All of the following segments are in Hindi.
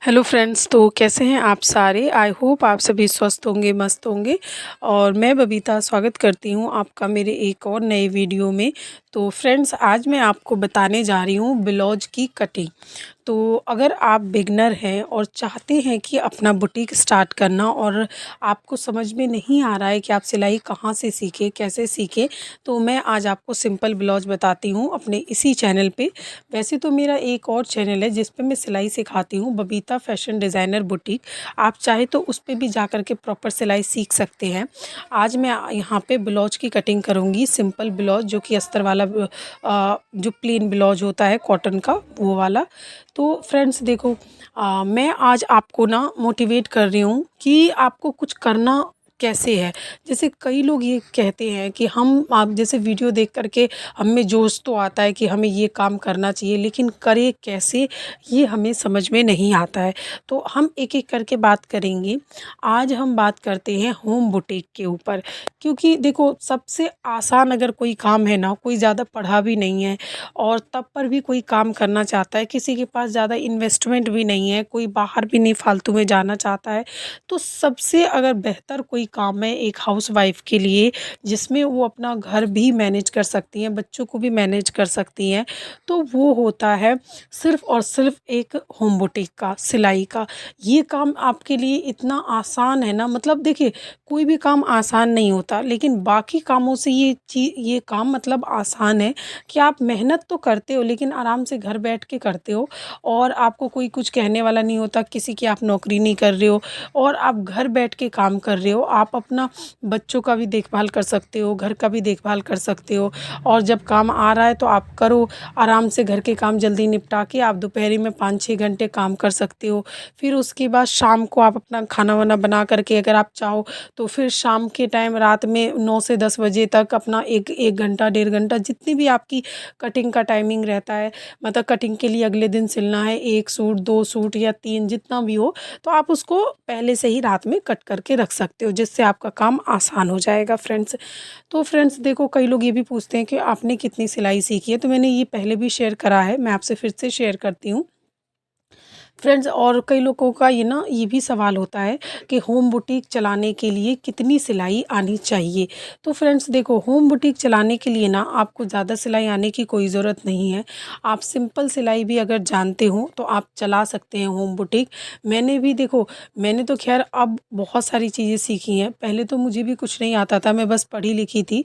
हेलो फ्रेंड्स, तो कैसे हैं आप सारे। आई होप आप सभी स्वस्थ होंगे, मस्त होंगे। और मैं बबीता स्वागत करती हूं आपका मेरे एक और नए वीडियो में। तो फ्रेंड्स, आज मैं आपको बताने जा रही हूं ब्लाउज की कटिंग। तो अगर आप बिगनर हैं और चाहते हैं कि अपना बुटीक स्टार्ट करना और आपको समझ में नहीं आ रहा है कि आप सिलाई कहाँ से सीखें, कैसे सीखें, तो मैं आज आपको सिंपल ब्लाउज बताती हूँ अपने इसी चैनल पे। वैसे तो मेरा एक और चैनल है जिस पे मैं सिलाई सिखाती हूँ, बबीता फैशन डिज़ाइनर बुटीक। आप चाहे तो उस पे भी जा कर के प्रॉपर सिलाई सीख सकते हैं। आज मैं यहाँ पे ब्लाउज की कटिंग करूँगी, सिंपल ब्लाउज जो कि अस्तर वाला जो प्लेन ब्लाउज होता है कॉटन का, वो वाला। तो फ्रेंड्स देखो, मैं आज आपको ना मोटिवेट कर रही हूँ कि आपको कुछ करना कैसे है। जैसे कई लोग ये कहते हैं कि हम आप जैसे वीडियो देख कर के हमें जोश तो आता है कि हमें ये काम करना चाहिए, लेकिन करें कैसे ये हमें समझ में नहीं आता है। तो हम एक एक करके बात करेंगे। आज हम बात करते हैं होम बुटीक के ऊपर, क्योंकि देखो सबसे आसान अगर कोई काम है ना, कोई ज़्यादा पढ़ा भी नहीं है और तब पर भी कोई काम करना चाहता है, किसी के पास ज़्यादा इन्वेस्टमेंट भी नहीं है, कोई बाहर भी नहीं फालतू में जाना चाहता है, तो सबसे अगर बेहतर कोई काम है एक हाउसवाइफ के लिए, जिसमें वो अपना घर भी मैनेज कर सकती हैं, बच्चों को भी मैनेज कर सकती हैं, तो वो होता है सिर्फ़ और सिर्फ़ एक होम बुटीक का, सिलाई का। ये काम आपके लिए इतना आसान है ना, मतलब देखिए कोई भी काम आसान नहीं होता, लेकिन बाकी कामों से ये काम मतलब आसान है कि आप मेहनत तो करते हो लेकिन आराम से घर बैठ के करते हो और आपको कोई कुछ कहने वाला नहीं होता, किसी की आप नौकरी नहीं कर रहे हो और आप घर बैठ के काम कर रहे हो। आप अपना बच्चों का भी देखभाल कर सकते हो, घर का भी देखभाल कर सकते हो और जब काम आ रहा है तो आप करो, आराम से घर के काम जल्दी निपटा के आप दोपहरी में 5-6 घंटे काम कर सकते हो। फिर उसके बाद शाम को आप अपना खाना वाना बना करके अगर आप चाहो तो फिर शाम के टाइम रात में 9 से 10 बजे तक अपना एक 1 घंटा 1.5 घंटा जितनी भी आपकी कटिंग का टाइमिंग रहता है, मतलब कटिंग के लिए अगले दिन सिलना है 1 सूट 2 सूट या 3 जितना भी हो, तो आप उसको पहले से ही रात में कट करके रख सकते हो, जिससे आपका काम आसान हो जाएगा फ्रेंड्स। तो फ्रेंड्स देखो, कई लोग ये भी पूछते हैं कि आपने कितनी सिलाई सीखी है, तो मैंने ये पहले भी शेयर करा है, मैं आपसे फिर से शेयर करती हूँ फ्रेंड्स। और कई लोगों का ये भी सवाल होता है कि होम बुटीक चलाने के लिए कितनी सिलाई आनी चाहिए। तो फ्रेंड्स देखो, होम बुटीक चलाने के लिए ना आपको ज़्यादा सिलाई आने की कोई ज़रूरत नहीं है। आप सिंपल सिलाई भी अगर जानते हो तो आप चला सकते हैं होम बुटीक। मैंने भी देखो, मैंने तो खैर अब बहुत सारी चीज़ें सीखी हैं, पहले तो मुझे भी कुछ नहीं आता था, मैं बस पढ़ी लिखी थी।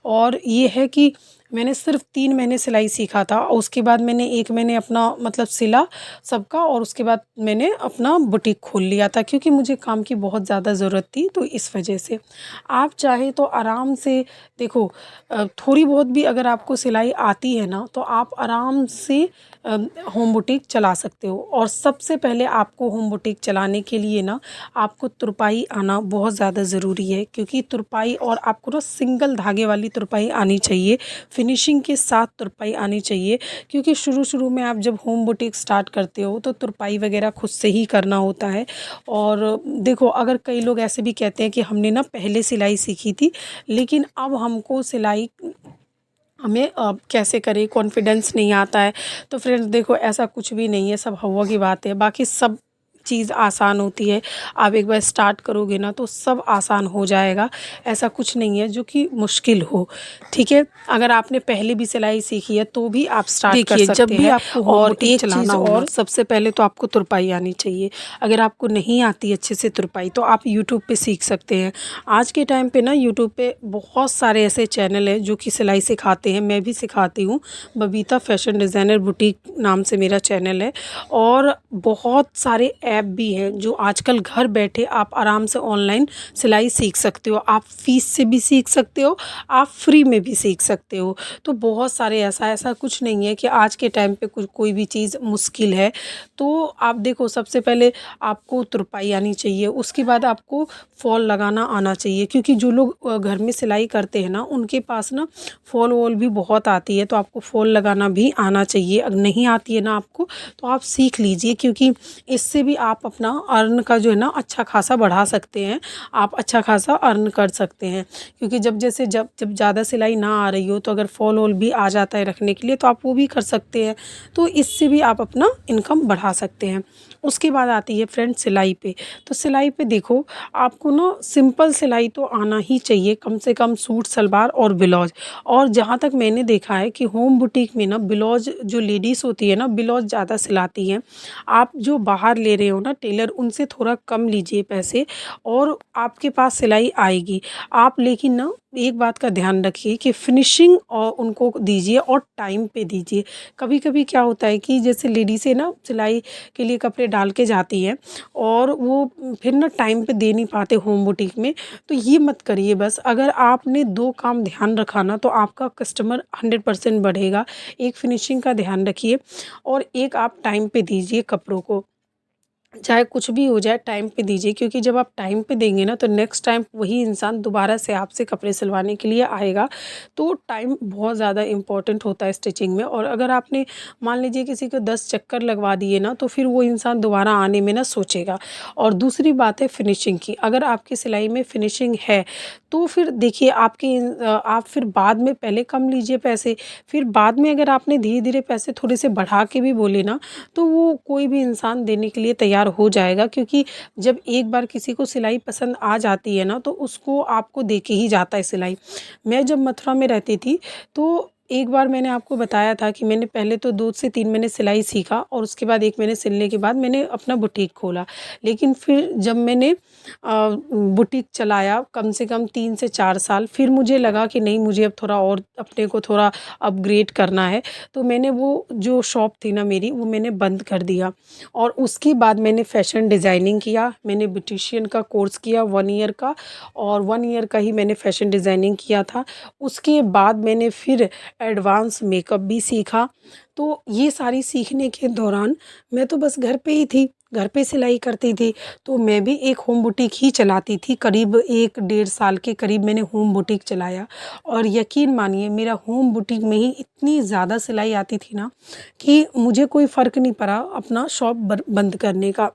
और ये है कि मैंने सिर्फ 3 महीने सिलाई सीखा था और उसके बाद मैंने 1 महीने अपना मतलब सिला सबका और उसके बाद मैंने अपना बुटीक खोल लिया था, क्योंकि मुझे काम की बहुत ज़्यादा ज़रूरत थी, तो इस वजह से। आप चाहे तो आराम से देखो, थोड़ी बहुत भी अगर आपको सिलाई आती है ना, तो आप आराम से होम बुटीक चला सकते हो। और सबसे पहले आपको होम बुटीक चलाने के लिए ना आपको तुरपाई आना बहुत ज़्यादा ज़रूरी है, क्योंकि तुरपाई और आपको ना सिंगल धागे वाली तुरपाई आनी चाहिए, फिनिशिंग के साथ तुरपाई आनी चाहिए। क्योंकि शुरू में आप जब होम बुटीक स्टार्ट करते हो तो तुरपाई वगैरह खुद से ही करना होता है। और देखो, अगर कई लोग ऐसे भी कहते हैं कि हमने ना पहले सिलाई सीखी थी लेकिन अब हमको सिलाई हमें कैसे करें, कॉन्फिडेंस नहीं आता है। तो फ्रेंड्स देखो, ऐसा कुछ भी नहीं है, सब हवा की बात है। बाकी सब चीज़ आसान होती है, आप एक बार स्टार्ट करोगे ना तो सब आसान हो जाएगा। ऐसा कुछ नहीं है जो कि मुश्किल हो, ठीक है। अगर आपने पहले भी सिलाई सीखी है तो भी आप स्टार्ट कर देखिए, जब सकते भी हैं। आपको होम और बुटीक एक चलाना चीज़ हो ना, और, सबसे पहले तो आपको तुरपाई आनी चाहिए। अगर आपको नहीं आती अच्छे से तुरपाई तो आप यूट्यूब पे सीख सकते हैं। आज के टाइम पे ना यूट्यूब पे बहुत सारे ऐसे चैनल हैं जो कि सिलाई सिखाते हैं, मैं भी सिखाती हूँ। बबीता फैशन डिज़ाइनर बुटीक नाम से मेरा चैनल है। और बहुत सारे ऐप भी हैं जो आजकल घर बैठे आप आराम से ऑनलाइन सिलाई सीख सकते हो। आप फ़ीस से भी सीख सकते हो, आप फ्री में भी सीख सकते हो। तो बहुत सारे ऐसा कुछ नहीं है कि आज के टाइम पे कुछ कोई भी चीज़ मुश्किल है। तो आप देखो, सबसे पहले आपको तुरपाई आनी चाहिए, उसके बाद आपको फॉल लगाना आना चाहिए, क्योंकि जो लोग घर में सिलाई करते हैं ना उनके पास ना फॉल वॉल भी बहुत आती है, तो आपको फॉल लगाना भी आना चाहिए। अगर नहीं आती है ना आपको तो आप सीख लीजिए, क्योंकि इससे भी आप अपना अर्न का जो है ना अच्छा खासा बढ़ा सकते हैं, आप अच्छा खासा अर्न कर सकते हैं। क्योंकि जब जब ज़्यादा सिलाई ना आ रही हो तो अगर फॉल वॉल भी आ जाता है रखने के लिए तो आप वो भी कर सकते हैं, तो इससे भी आप अपना इनकम बढ़ा सकते हैं। उसके बाद आती है फ्रेंड सिलाई पे। तो सिलाई पे देखो, आपको ना सिंपल सिलाई तो आना ही चाहिए, कम से कम सूट सलवार और ब्लाउज। और जहाँ तक मैंने देखा है कि होम बुटीक में ना ब्लाउज जो लेडीज़ होती है ना ब्लाउज ज़्यादा सिलाती हैं। आप जो बाहर ले रहे हो ना टेलर, उनसे थोड़ा कम लीजिए पैसे और आपके पास सिलाई आएगी। आप लेकिन ना एक बात का ध्यान रखिए कि फिनिशिंग और उनको दीजिए और टाइम पे दीजिए। कभी कभी क्या होता है कि जैसे लेडीज़ें ना सिलाई के लिए कपड़े डाल के जाती हैं और वो फिर ना टाइम पे दे नहीं पाते होम बुटीक में। तो ये मत करिए, बस अगर आपने 2 काम ध्यान रखा ना तो आपका कस्टमर 100% बढ़ेगा। एक फिनिशिंग का ध्यान रखिए और एक आप टाइम पे दीजिए कपड़ों को। चाहे कुछ भी हो जाए टाइम पे दीजिए, क्योंकि जब आप टाइम पे देंगे ना तो नेक्स्ट टाइम वही इंसान दोबारा से आपसे कपड़े सिलवाने के लिए आएगा। तो टाइम बहुत ज़्यादा इम्पोर्टेंट होता है स्टिचिंग में। और अगर आपने मान लीजिए किसी को 10 चक्कर लगवा दिए ना तो फिर वो इंसान दोबारा आने में ना सोचेगा। और दूसरी बात है फिनिशिंग की, अगर आपकी सिलाई में फिनिशिंग है तो फिर देखिए आप फिर बाद में पहले कम लीजिए पैसे, फिर बाद में अगर आपने धीरे धीरे पैसे थोड़े से बढ़ा के भी बोले ना तो वो कोई भी इंसान देने के लिए तैयार हो जाएगा। क्योंकि जब एक बार किसी को सिलाई पसंद आ जाती है ना तो उसको आपको दे के ही जाता है सिलाई। मैं जब मथुरा में रहती थी तो एक बार मैंने आपको बताया था कि मैंने पहले तो 2 से 3 महीने सिलाई सीखा और उसके बाद 1 महीने सिलने के बाद मैंने अपना बुटीक खोला। लेकिन फिर जब मैंने बुटीक चलाया कम से कम 3 से 4 साल, फिर मुझे लगा कि नहीं, मुझे अब थोड़ा और अपने को थोड़ा अपग्रेड करना है। तो मैंने वो जो शॉप थी ना मेरी, वो मैंने बंद कर दिया और उसके बाद मैंने फ़ैशन डिज़ाइनिंग किया। मैंने ब्यूटिशियन का कोर्स किया 1 ईयर का, और 1 ईयर का ही मैंने फ़ैशन डिज़ाइनिंग किया था। उसके बाद मैंने फिर एडवांस मेकअप भी सीखा। तो ये सारी सीखने के दौरान मैं तो बस घर पे ही थी, घर पे सिलाई करती थी। तो मैं भी एक होम बुटीक ही चलाती थी, करीब 1 डेढ़ साल के करीब मैंने होम बुटीक चलाया। और यकीन मानिए मेरा होम बुटीक में ही इतनी ज़्यादा सिलाई आती थी ना कि मुझे कोई फ़र्क नहीं पड़ा अपना शॉप बंद करने का।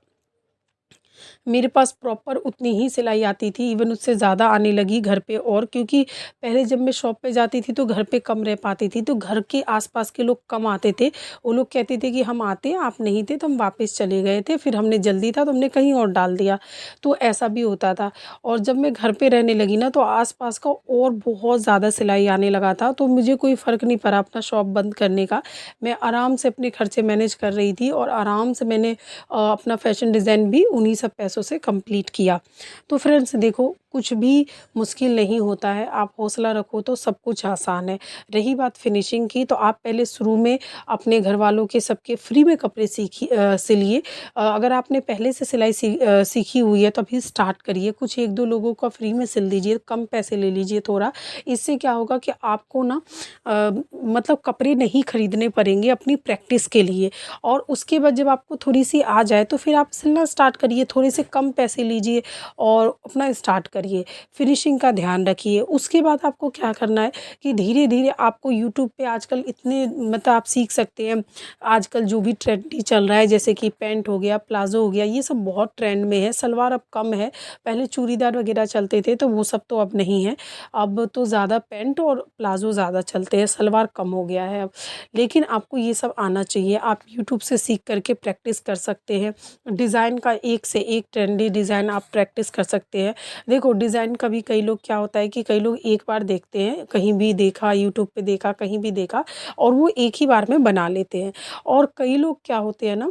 मेरे पास प्रॉपर उतनी ही सिलाई आती थी, इवन उससे ज़्यादा आने लगी घर पे। और क्योंकि पहले जब मैं शॉप पे जाती थी तो घर पे कम रह पाती थी, तो घर के आसपास के लोग कम आते थे। वो लोग कहते थे कि हम आते हैं, आप नहीं थे तो हम वापस चले गए थे, फिर हमने जल्दी था तो हमने कहीं और डाल दिया। तो ऐसा भी होता था। और जब मैं घर पे रहने लगी ना तो आस-पास का और बहुत ज़्यादा सिलाई आने लगा था, तो मुझे कोई फ़र्क नहीं पड़ा अपना शॉप बंद करने का। मैं आराम से अपने खर्चे मैनेज कर रही थी और आराम से मैंने अपना फ़ैशन डिज़ाइन भी उन्हीं सब पैसों से कंप्लीट किया। तो फ्रेंड्स देखो, कुछ भी मुश्किल नहीं होता है, आप हौसला रखो तो सब कुछ आसान है। रही बात फिनिशिंग की, तो आप पहले शुरू में अपने घरवालों के सबके फ्री में कपड़े सिलिए। अगर आपने पहले से सिलाई सीखी हुई है तो अभी स्टार्ट करिए, कुछ 1-2 लोगों का फ्री में सिल दीजिए, कम पैसे ले लीजिए थोड़ा। इससे क्या होगा कि आपको ना मतलब कपड़े नहीं खरीदने पड़ेंगे अपनी प्रैक्टिस के लिए। और उसके बाद जब आपको थोड़ी-सी आ जाए तो फिर आप सिलना स्टार्ट करिए, थोड़े से कम पैसे लीजिए और अपना स्टार्ट करिए। फिनिशिंग का ध्यान रखिए। उसके बाद आपको क्या करना है कि धीरे-धीरे आपको यूट्यूब पे आजकल इतने मतलब आप सीख सकते हैं। आजकल जो भी ट्रेंडी चल रहा है जैसे कि पैंट हो गया, प्लाज़ो हो गया, ये सब बहुत ट्रेंड में है। सलवार अब कम है, पहले चूड़ीदार वगैरह चलते थे तो वो सब तो अब नहीं है। अब तो ज़्यादा पैंट और प्लाज़ो ज़्यादा चलते हैं, सलवार कम हो गया है अब। लेकिन आपको ये सब आना चाहिए, आप यूट्यूब से सीख कर के प्रैक्टिस कर सकते हैं। डिज़ाइन का एक से एक ट्रेंडी डिज़ाइन आप प्रैक्टिस कर सकते हैं। देखो डिज़ाइन का भी कई लोग क्या होता है कि कई लोग एक बार देखते हैं, कहीं भी देखा, यूट्यूब पे देखा, कहीं भी देखा और वो एक ही बार में बना लेते हैं। और कई लोग क्या होते हैं ना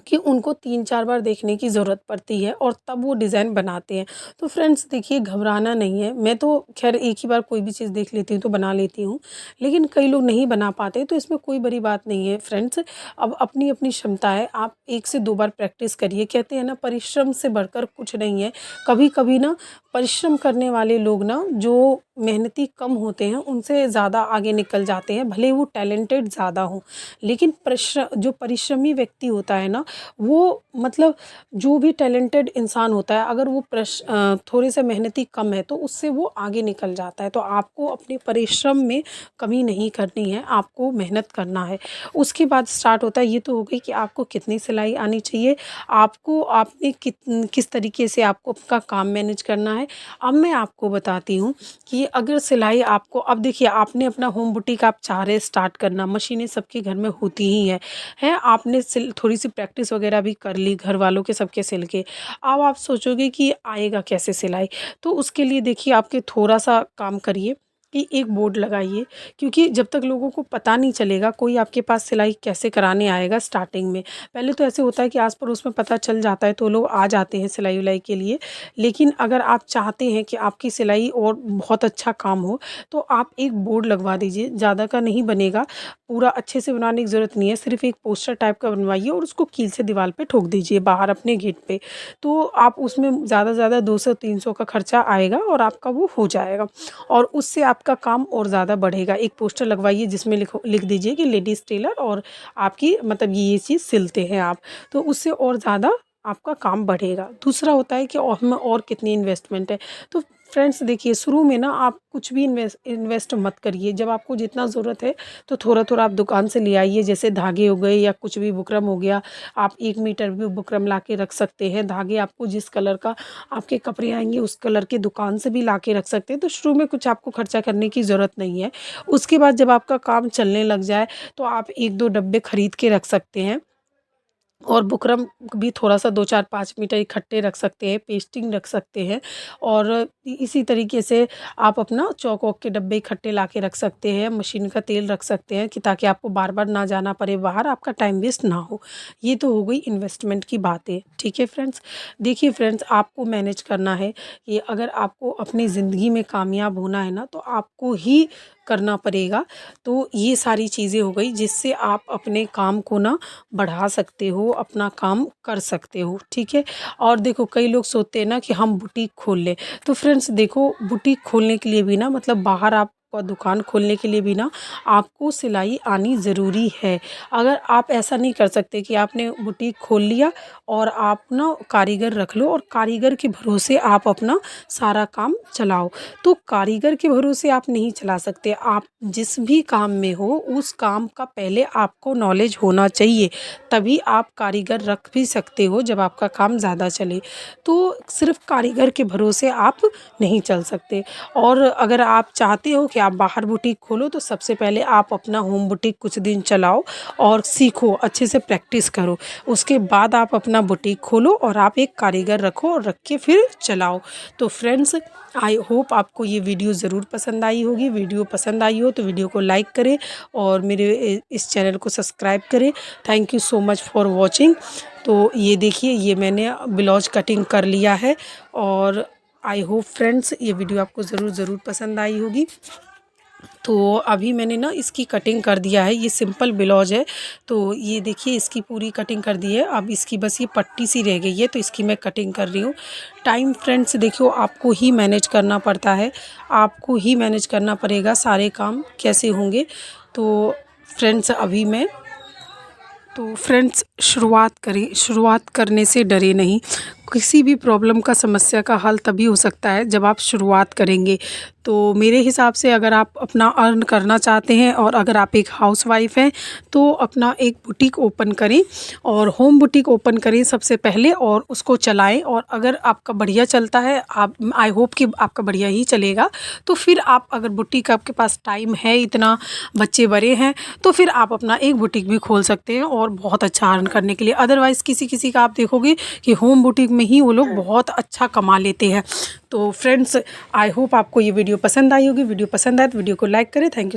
कि उनको 3-4 बार देखने की ज़रूरत पड़ती है और तब वो डिज़ाइन बनाते हैं। तो फ्रेंड्स देखिए, घबराना नहीं है, मैं तो ख़ैर एक ही बार कोई भी चीज़ देख लेती हूँ तो बना लेती हूँ। लेकिन कई लोग नहीं बना पाते तो इसमें कोई बड़ी बात नहीं है फ्रेंड्स। अब अपनी-अपनी क्षमता है, आप 1 से 2 बार प्रैक्टिस करिए। कहते हैं ना, परिश्रम से बढ़कर कुछ नहीं है। कभी-कभी ना परिश्रम करने वाले लोग ना जो मेहनती कम होते हैं उनसे ज़्यादा आगे निकल जाते हैं, भले वो टैलेंटेड ज़्यादा हों। लेकिन जो परिश्रमी व्यक्ति होता है ना, वो मतलब जो भी टैलेंटेड इंसान होता है, अगर वो थोड़े से मेहनती कम है तो उससे वो आगे निकल जाता है। तो आपको अपने परिश्रम में कमी नहीं करनी है, आपको मेहनत करना है। उसके बाद स्टार्ट होता है, ये तो हो गई कि आपको कितनी सिलाई आनी चाहिए, आपको आपने किस तरीके से आपको आपका काम मैनेज करना है। अब मैं आपको बताती हूँ कि अगर सिलाई आपको, अब देखिए आपने अपना होम बुटीक आप चाह रहे स्टार्ट करना, मशीनें सबके घर में होती ही हैं, आपने थोड़ी सी प्रैक्टिस वगैरह भी कर ली घर वालों के सबके सिल के। अब आप सोचोगे कि आएगा कैसे सिलाई, तो उसके लिए देखिए आपके थोड़ा सा काम करिए कि एक बोर्ड लगाइए, क्योंकि जब तक लोगों को पता नहीं चलेगा कोई आपके पास सिलाई कैसे कराने आएगा स्टार्टिंग में। पहले तो ऐसे होता है कि आस पड़ोस में पता चल जाता है तो लोग आ जाते हैं सिलाई उलाई के लिए। लेकिन अगर आप चाहते हैं कि आपकी सिलाई और बहुत अच्छा काम हो, तो आप एक बोर्ड लगवा दीजिए, ज़्यादा का नहीं बनेगा, पूरा अच्छे से बनाने की ज़रूरत नहीं है, सिर्फ एक पोस्टर टाइप का बनवाइए और उसको कील से दीवार पे ठोक दीजिए बाहर अपने गेट पे। तो आप उसमें ज़्यादा से ज़्यादा 200-300 का खर्चा आएगा और आपका वो हो जाएगा, और उससे आपका काम और ज़्यादा बढ़ेगा। एक पोस्टर लगवाइए जिसमें लिख दीजिए कि लेडीज़ टेलर, और आपकी मतलब ये चीज़ सिलते हैं आप, तो उससे और ज़्यादा आपका काम बढ़ेगा। दूसरा होता है कि और हमें और कितनी इन्वेस्टमेंट है। तो फ्रेंड्स देखिए, शुरू में ना आप कुछ भी इन्वेस्ट मत करिए, जब आपको जितना ज़रूरत है तो थोड़ा-थोड़ा आप दुकान से ले आइए, जैसे धागे हो गए या कुछ भी बुकरम हो गया, आप 1 मीटर भी बुकरम ला के रख सकते हैं। धागे आपको जिस कलर का आपके कपड़े आएँगे उस कलर की दुकान से भी ला के रख सकते हैं, तो शुरू में कुछ आपको खर्चा करने की ज़रूरत नहीं है। उसके बाद जब आपका काम चलने लग जाए तो आप 1-2 डब्बे खरीद के रख सकते हैं, और बुकरम भी थोड़ा-सा 2, 4, 5 मीटर इकट्ठे रख सकते हैं, पेस्टिंग रख सकते हैं, और इसी तरीके से आप अपना चॉक-वॉक के डब्बे इकट्ठे ला के रख सकते हैं, मशीन का तेल रख सकते हैं कि ताकि आपको बार-बार ना जाना पड़े बाहर, आपका टाइम वेस्ट ना हो। ये तो हो गई इन्वेस्टमेंट की बातें, ठीक है फ्रेंड्स? देखिए फ्रेंड्स, आपको मैनेज करना है कि अगर आपको अपनी ज़िंदगी में कामयाब होना है ना, तो आपको ही करना पड़ेगा। तो ये सारी चीज़ें हो गई जिससे आप अपने काम को ना बढ़ा सकते हो, अपना काम कर सकते हो, ठीक है? और देखो कई लोग सोचते हैं ना कि हम बुटीक खोल लें, तो फ्रेंड्स देखो बुटीक खोलने के लिए भी ना, मतलब बाहर आप दुकान खोलने के लिए भी ना आपको सिलाई आनी ज़रूरी है। अगर आप ऐसा नहीं कर सकते कि आपने बुटीक खोल लिया और आप ना कारीगर रख लो और कारीगर के भरोसे आप अपना सारा काम चलाओ, तो कारीगर के भरोसे आप नहीं चला सकते। आप जिस भी काम में हो उस काम का पहले आपको नॉलेज होना चाहिए, तभी आप कारीगर रख भी सकते हो जब आपका काम ज़्यादा चले। तो सिर्फ़ कारीगर के भरोसे आप नहीं चल सकते। और अगर आप चाहते हो कि आप बाहर बुटीक खोलो, तो सबसे पहले आप अपना होम बुटीक कुछ दिन चलाओ और सीखो, अच्छे से प्रैक्टिस करो। उसके बाद आप अपना बुटीक खोलो और आप एक कारीगर रखो और रख के फिर चलाओ। तो फ्रेंड्स, आई होप आपको ये वीडियो ज़रूर पसंद आई होगी। वीडियो पसंद आई हो तो वीडियो को लाइक करें और मेरे इस चैनल को सब्सक्राइब करें। Thank you so much for watching. तो ये देखिए, ये मैंने ब्लाउज कटिंग कर लिया है, और आई होप फ्रेंड्स ये वीडियो आपको ज़रूर पसंद आई होगी। तो अभी मैंने ना इसकी कटिंग कर दिया है, ये सिंपल ब्लाउज है, तो ये देखिए इसकी पूरी कटिंग कर दी है। अब इसकी बस ये पट्टी सी रह गई है, तो इसकी मैं कटिंग कर रही हूँ। टाइम फ्रेंड्स देखियो आपको ही मैनेज करना पड़ता है, आपको ही मैनेज करना पड़ेगा सारे काम कैसे होंगे। तो फ्रेंड्स अभी मैं तो फ्रेंड्स शुरुआत करने से डरे नहीं। किसी भी प्रॉब्लम का, समस्या का हल तभी हो सकता है जब आप शुरुआत करेंगे। तो मेरे हिसाब से अगर आप अपना अर्न करना चाहते हैं और अगर आप एक हाउसवाइफ़ हैं तो अपना एक बुटीक ओपन करें और होम बुटीक ओपन करें सबसे पहले और उसको चलाएं। और अगर आपका बढ़िया चलता है, आप आई होप कि आपका बढ़िया ही चलेगा, तो फिर आप अगर बुटीक आपके पास टाइम है, इतना बच्चे बड़े हैं, तो फिर आप अपना एक बुटीक भी खोल सकते हैं और बहुत अच्छा अर्न करने के लिए। अदरवाइज़ किसी का आप देखोगे कि होम बुटीक में ही वो लोग बहुत अच्छा कमा लेते हैं। तो फ्रेंड्स आई होप आपको ये वीडियो पसंद आई होगी। वीडियो पसंद आए तो वीडियो को लाइक करें। Thank you.